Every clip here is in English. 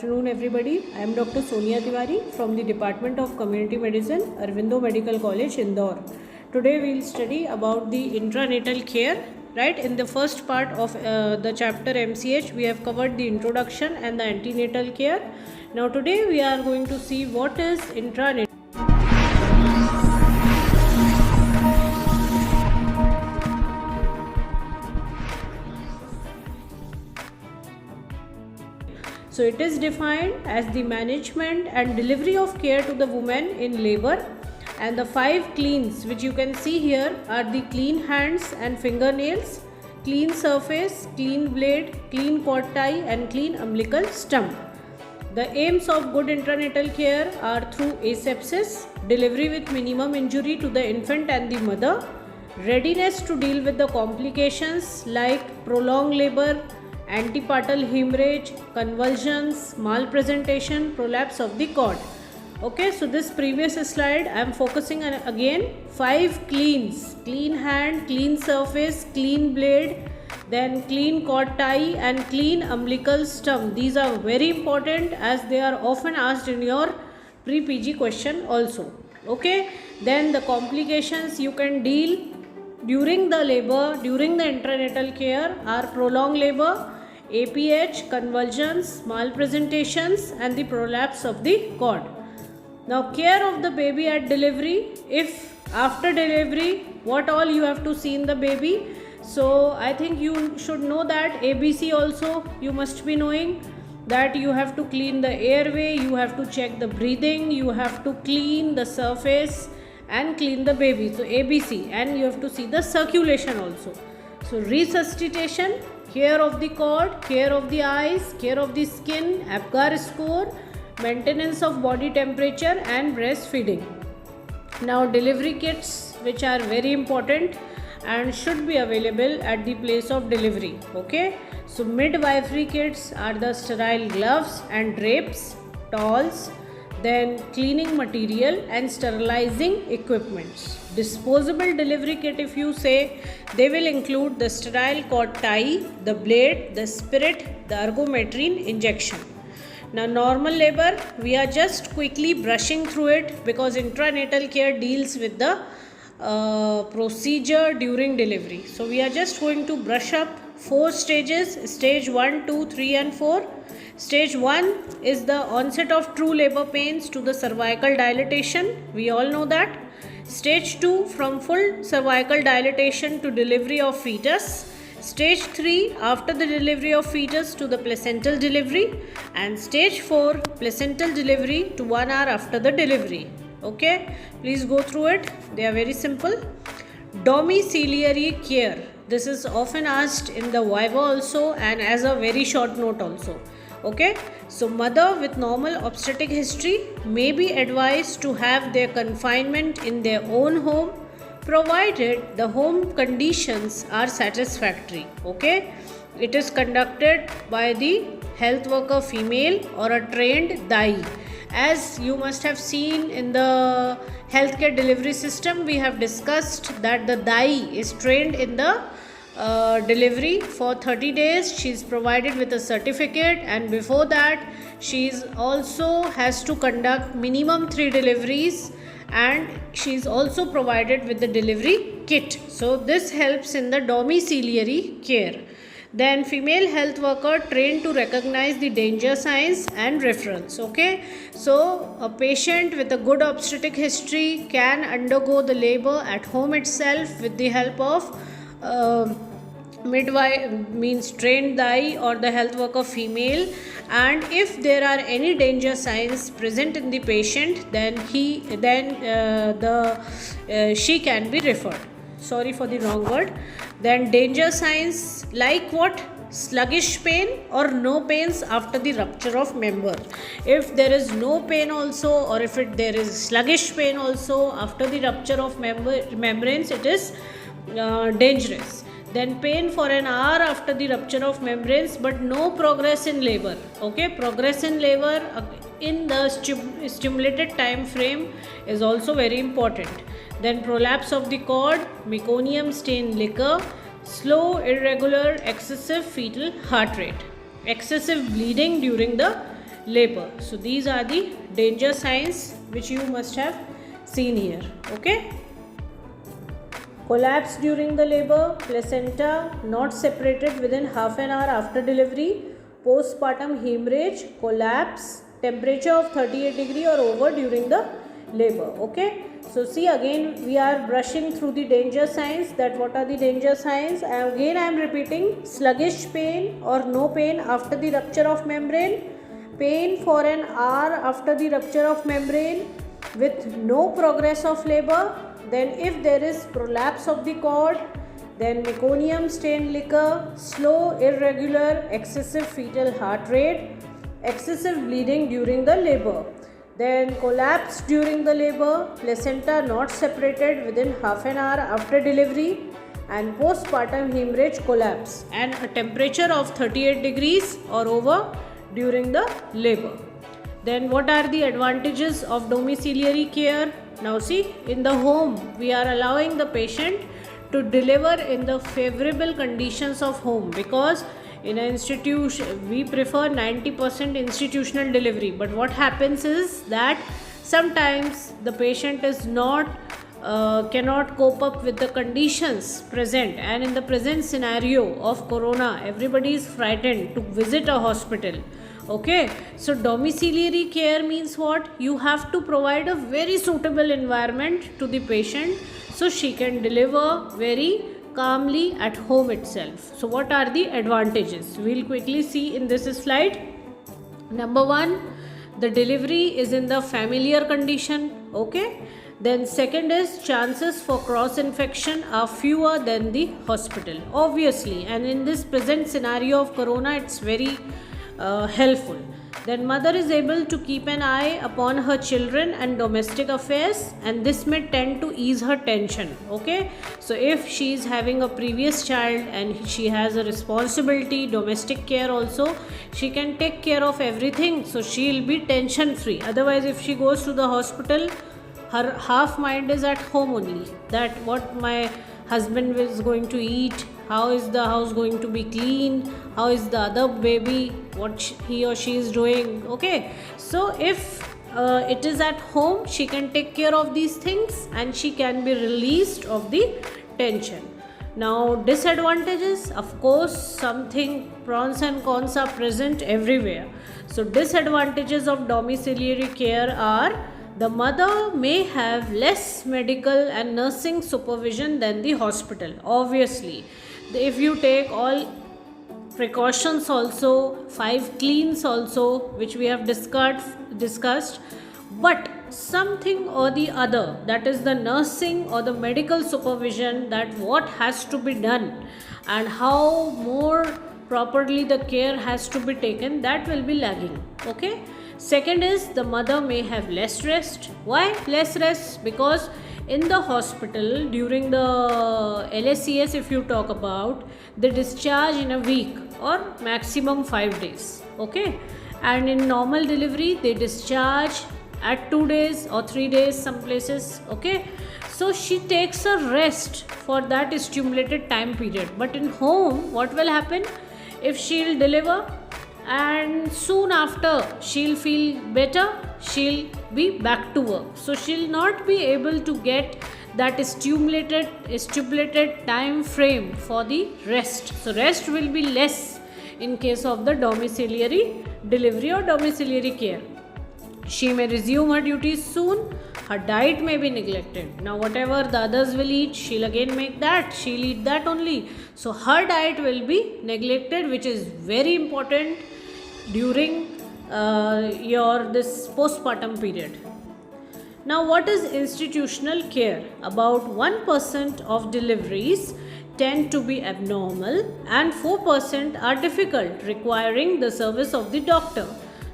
afternoon, everybody. I am Dr. Sonia Tiwari from the Department of Community Medicine, Arvindo Medical College, Indore. Today we will study about the intranatal care. Right, in the first part of the chapter MCH, we have covered the introduction and the antenatal care. Now today we are going to see what is intranatal. So it is defined as the management and delivery of care to the woman in labor, and the 5 cleans which you can see here are the clean hands and fingernails, clean surface, clean blade, clean cord tie and clean umbilical stump. The aims of good intranatal care are through asepsis, delivery with minimum injury to the infant and the mother, readiness to deal with the complications like prolonged labor, antepartal hemorrhage, convulsions, malpresentation, prolapse of the cord. Okay, so this previous slide I am focusing on again 5 cleans: clean hand, clean surface, clean blade, then clean cord tie and clean umbilical stump. These are very important as they are often asked in your pre-PG question also. Okay, then the complications you can deal during the labor, during the intranatal care are prolonged labor, APH, convulsions, malpresentations and the prolapse of the cord. Now care of the baby at delivery. If after delivery, what all you have to see in the baby. So I think you should know that ABC also you must be knowing, that you have to clean the airway, you have to check the breathing, you have to clean the surface and clean the baby. So ABC, and you have to see the circulation also. So resuscitation, care of the cord, care of the eyes, care of the skin, APGAR score, maintenance of body temperature and breastfeeding. Now delivery kits which are very important and should be available at the place of delivery. Okay, so midwifery kits are the sterile gloves and drapes, towels, then cleaning material and sterilizing equipments. Disposable delivery kit, if you say, they will include the sterile cord tie, the blade, the spirit, the ergometrine injection. Now normal labor, we are just quickly brushing through it because intranatal care deals with the procedure during delivery. So we are just going to brush up 4 stages: stage 1, 2, 3 and 4. Stage 1 is the onset of true labor pains to the cervical dilatation. We all know that. Stage 2, from full cervical dilatation to delivery of fetus. Stage 3, after the delivery of fetus to the placental delivery. And stage 4, placental delivery to 1 hour after the delivery. Okay, please go through it. They are very simple. Domiciliary care. This is often asked in the Viva also and as a very short note also. Okay, so mother with normal obstetric history may be advised to have their confinement in their own home, provided the home conditions are satisfactory. Okay, it is conducted by the health worker female or a trained DAI. As you must have seen in the healthcare delivery system, we have discussed that the DAI is trained in the delivery for 30 days. She is provided with a certificate, and before that she is also has to conduct minimum 3 deliveries, and she is also provided with the delivery kit. So this helps in the domiciliary care. Then female health worker trained to recognize the danger signs and referrals. Okay, so a patient with a good obstetric history can undergo the labor at home itself with the help of midwife, means trained DAI or the health worker female, and if there are any danger signs present in the patient, then she can be referred. Sorry for the wrong word. Then danger signs like what? Sluggish pain or no pains after the rupture of member. If there is no pain also, or if there is sluggish pain also after the rupture of membranes, it is dangerous. Then pain for an hour after the rupture of membranes but no progress in labor. Okay, progress in labor in the stimulated time frame is also very important. Then prolapse of the cord, meconium stained liquor, slow, irregular, excessive fetal heart rate, excessive bleeding during the labor. So these are the danger signs which you must have seen here. Okay. Collapse during the labor, placenta not separated within half an hour after delivery, postpartum hemorrhage, collapse, temperature of 38 degree or over during the labor. Okay. So see, again we are brushing through the danger signs, that what are the danger signs. And again I am repeating: sluggish pain or no pain after the rupture of membrane, pain for an hour after the rupture of membrane with no progress of labor. Then if there is prolapse of the cord, then meconium stained liquor, slow, irregular, excessive fetal heart rate, excessive bleeding during the labor. Then collapse during the labor, placenta not separated within half an hour after delivery, and postpartum hemorrhage, collapse, and a temperature of 38 degrees or over during the labor. Then what are the advantages of domiciliary care? Now see, in the home we are allowing the patient to deliver in the favorable conditions of home, because in an institution we prefer 90% institutional delivery. But what happens is that sometimes the patient is not cannot cope up with the conditions present, and in the present scenario of corona everybody is frightened to visit a hospital. Okay, so domiciliary care means what? You have to provide a very suitable environment to the patient so she can deliver very calmly at home itself. So what are the advantages? We'll quickly see in this slide. Number one, the delivery is in the familiar condition. Okay. Then second is, chances for cross infection are fewer than the hospital, obviously, and in this present scenario of corona it's very helpful. Then mother is able to keep an eye upon her children and domestic affairs, and this may tend to ease her tension. Okay, so if she is having a previous child and she has a responsibility, domestic care also, she can take care of everything, so she will be tension free. Otherwise, if she goes to the hospital, her half mind is at home only, that what my husband is going to eat, how is the house going to be clean, how is the other baby, what he or she is doing. Okay, so if it is at home, she can take care of these things and she can be released of the tension. Now disadvantages, of course, something pros and cons are present everywhere. So disadvantages of domiciliary care are, the mother may have less medical and nursing supervision than the hospital. Obviously, if you take all precautions also, 5 cleans also, which we have discussed, but something or the other, that is the nursing or the medical supervision, that what has to be done and how more properly the care has to be taken, that will be lagging. Okay. Second is, the mother may have less rest. Why less rest? Because in the hospital, during the LSCS, if you talk about, they discharge in a week or maximum 5 days. Okay, and in normal delivery they discharge at 2 days or 3 days some places. Okay, so she takes a rest for that stimulated time period. But in home, what will happen? If she'll deliver and soon after she'll feel better, she'll be back to work, so she'll not be able to get that stimulated time frame for the rest. So rest will be less in case of the domiciliary delivery or domiciliary care. She may resume her duties soon. Her diet may be neglected. Now whatever the others will eat, she'll again make that, she'll eat that only. So her diet will be neglected, which is very important during your this postpartum period. Now what is institutional care? About 1% of deliveries tend to be abnormal and 4% are difficult, requiring the service of the doctor.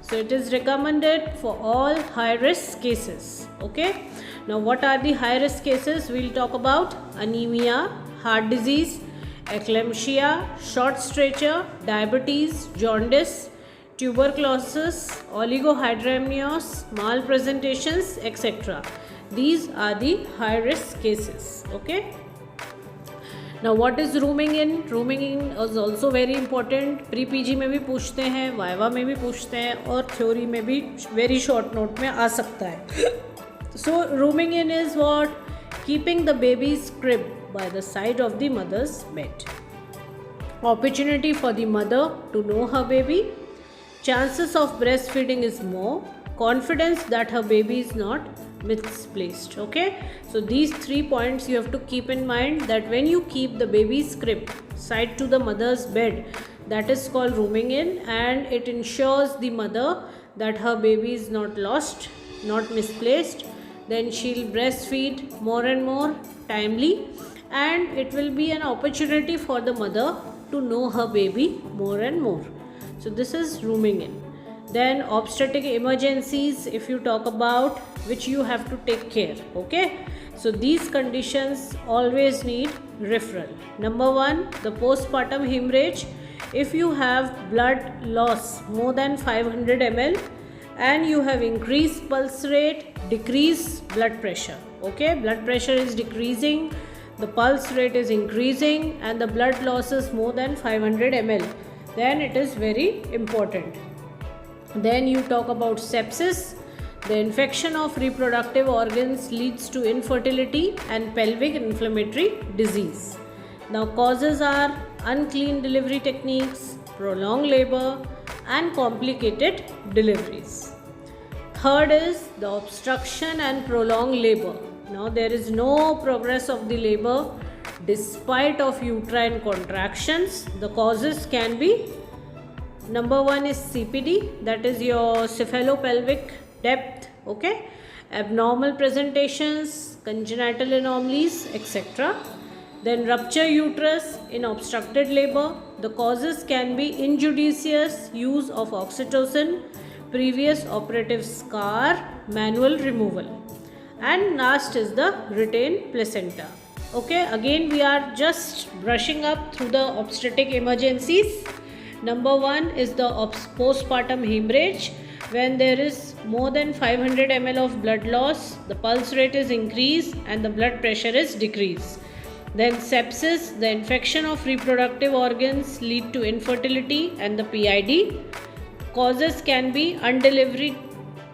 So it is recommended for all high risk cases. Okay. Now what are the high risk cases? We'll talk about anemia, heart disease, eclampsia, short stature, diabetes, jaundice, tuberculosis, oligohydramnios, malpresentations, etc. These are the high risk cases. Okay. Now what is rooming in? Rooming in is also very important. Pre PG में भी पूछते हैं, viva में भी पूछते हैं और theory में भी वेरी शॉर्ट नोट में आ सकता है. So rooming in is what? Keeping the baby's crib by the side of the mother's bed. Opportunity for the mother to know her baby. Chances of breastfeeding is more. Confidence that her baby is not misplaced. Okay, so these 3 points you have to keep in mind, that when you keep the baby's crib side to the mother's bed, that is called rooming in, and it ensures the mother that her baby is not lost, not misplaced. Then she'll breastfeed more and more timely, and it will be an opportunity for the mother to know her baby more and more. So this is rooming in. Then obstetric emergencies, if you talk about, which you have to take care. Okay, so these conditions always need referral. Number 1, the postpartum hemorrhage. If you have blood loss more than 500 ml and you have increased pulse rate, decreased blood pressure. Okay, blood pressure is decreasing, the pulse rate is increasing, and the blood loss is more than 500 ml, then it is very important. Then you talk about sepsis. The infection of reproductive organs leads to infertility and pelvic inflammatory disease. Now causes are unclean delivery techniques, prolonged labor, and complicated deliveries. Third is the obstruction and prolonged labor. Now there is no progress of the labor despite of uterine contractions. The causes can be, number 1 is CPD, that is your cephalopelvic depth. Okay, abnormal presentations, congenital anomalies, etc. Then rupture uterus in obstructed labor. The causes can be injudicious use of oxytocin, previous operative scar, manual removal. And last is the retained placenta. Okay, again we are just brushing up through the obstetric emergencies. Number 1 is the postpartum hemorrhage. When there is more than 500 ml of blood loss, the pulse rate is increased and the blood pressure is decreased. Then sepsis, the infection of reproductive organs lead to infertility and the PID. Causes can be undelivery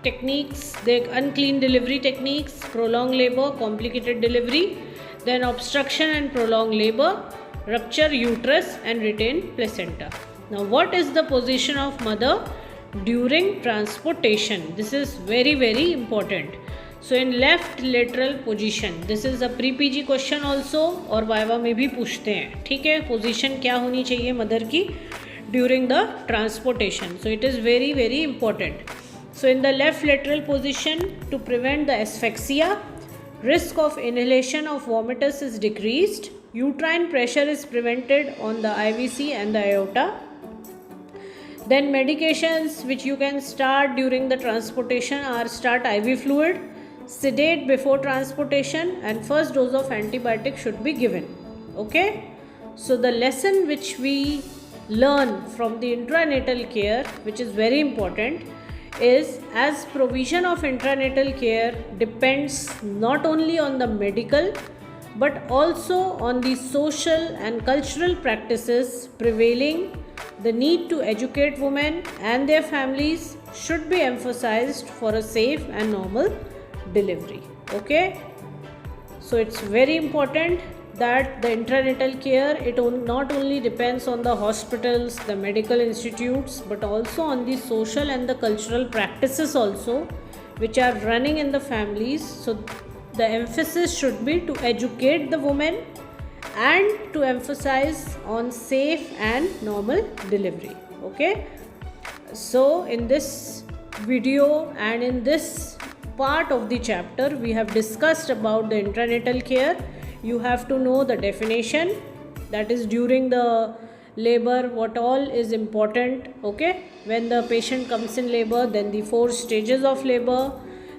techniques, the unclean delivery techniques, prolonged labor, complicated delivery, then obstruction and prolonged labor, rupture uterus, and retained placenta. Now what is the position of mother during transportation? This is very very important. So in left lateral position, this is a pre-PG question also, और viva में भी पूछते हैं. ठीक है, position क्या होनी चाहिए मदर की during the transportation. So it is very very important. So in the left lateral position, to prevent the asphyxia, risk of inhalation of vomitus is decreased, uterine pressure is prevented on the IVC and the aorta. Then medications which you can start during the transportation are start IV fluid, sedate before transportation, and first dose of antibiotic should be given. Okay, so the lesson which we learn from the intranatal care, which is very important, is as provision of intranatal care depends not only on the medical but also on the social and cultural practices prevailing. The need to educate women and their families should be emphasized for a safe and normal delivery. Okay, so it's very important that the intranatal care, it not only depends on the hospitals, the medical institutes, but also on the social and the cultural practices also which are running in the families. So the emphasis should be to educate the women and to emphasize on safe and normal delivery. Okay, so in this video and in this part of the chapter, we have discussed about the intranatal care. You have to know the definition, that is during the labor what all is important. Okay, when the patient comes in labor, then the 4 stages of labor,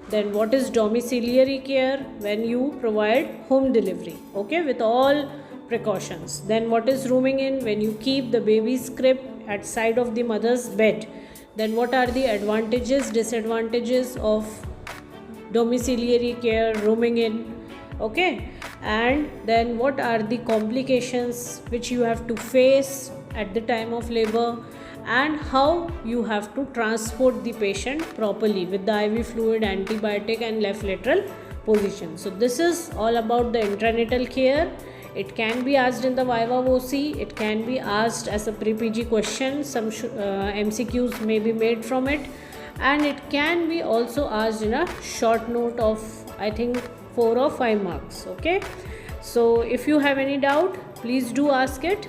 then what is domiciliary care when you provide home delivery, okay, with all precautions. Then what is rooming in, when you keep the baby's crib at side of the mother's bed. Then what are the advantages, disadvantages of domiciliary care, rooming in. Okay, and then what are the complications which you have to face at the time of labor, and how you have to transport the patient properly with the IV fluid, antibiotic and left lateral position. So this is all about the intranatal care. It can be asked in the Viva OC, it can be asked as a pre-PG question, some MCQs may be made from it, and it can be also asked in a short note of I think 4 or 5 marks. Okay, so if you have any doubt, please do ask it.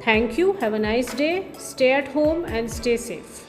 Thank you, have a nice day, stay at home and stay safe.